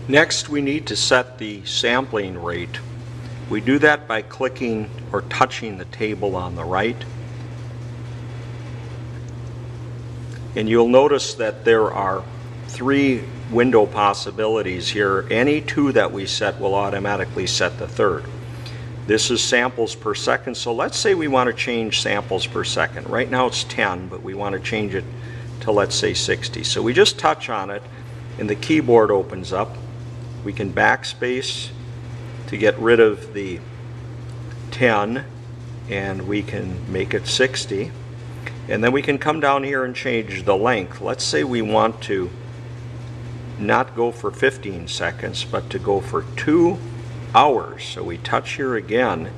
Next, we need to set the sampling rate. We do that by clicking or touching the table on the right. And you'll notice that there are 3 window possibilities here. Any 2 that we set will automatically set the third. This is samples per second, so let's say we want to change samples per second. Right now it's 10, but we want to change it to, let's say, 60. So we just touch on it and the keyboard opens up. We can backspace to get rid of the 10 and we can make it 60. And then we can come down here and change the length. Let's say we want to not go for 15 seconds, but to go for 2 hours. So we touch here again,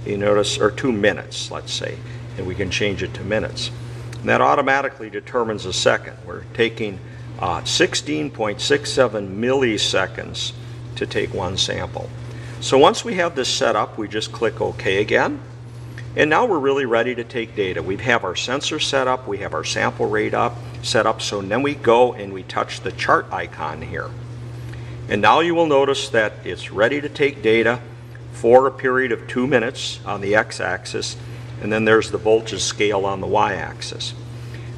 you notice, or 2 minutes, let's say, and we can change it to minutes. And that automatically determines a second. We're taking 16.67 milliseconds to take one sample. So once we have this set up, we just click OK again. And now we're really ready to take data. We have our sensor set up, we have our sample rate set up, so then we go and we touch the chart icon here. And now you will notice that it's ready to take data for a period of 2 minutes on the x-axis, and then there's the voltage scale on the y-axis.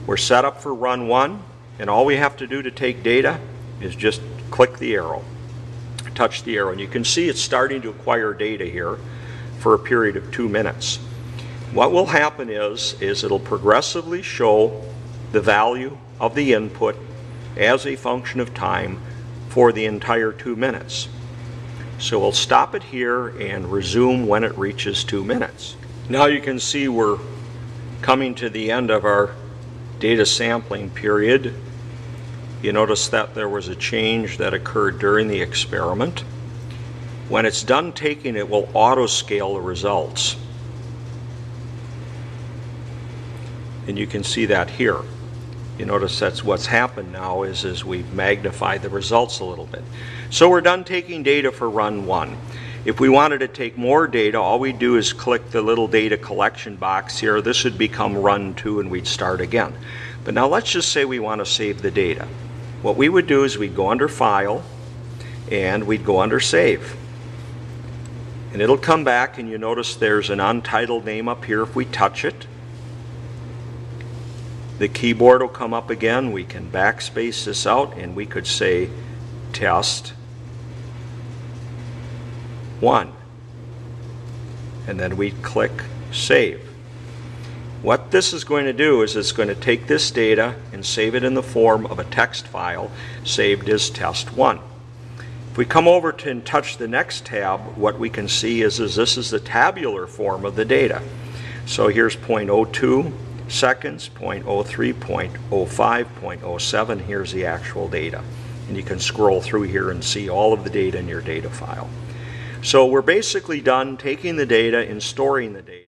We're set up for run 1, and all we have to do to take data is just click the arrow, touch the arrow, and you can see it's starting to acquire data here for a period of 2 minutes. What will happen is it'll progressively show the value of the input as a function of time for the entire 2 minutes. So we'll stop it here and resume when it reaches 2 minutes. Now you can see we're coming to the end of our data sampling period. You notice that there was a change that occurred during the experiment. When it's done taking, it will auto-scale the results. And you can see that here. You notice that's what's happened now is we've magnified the results a little bit. So we're done taking data for run 1. If we wanted to take more data, all we do is click the little data collection box here. This would become run 2 and we'd start again. But now let's just say we want to save the data. What we would do is we'd go under File and we'd go under Save. And it'll come back and you notice there's an untitled name up here if we touch it. The keyboard will come up again. We can backspace this out and we could say test 1. And then we click save. What this is going to do is it's going to take this data and save it in the form of a text file saved as test 1. If we come over to and touch the next tab, what we can see is this is the tabular form of the data. So here's 0.02 seconds, 0.03, 0.05, 0.07. Here's the actual data. And you can scroll through here and see all of the data in your data file. So we're basically done taking the data and storing the data.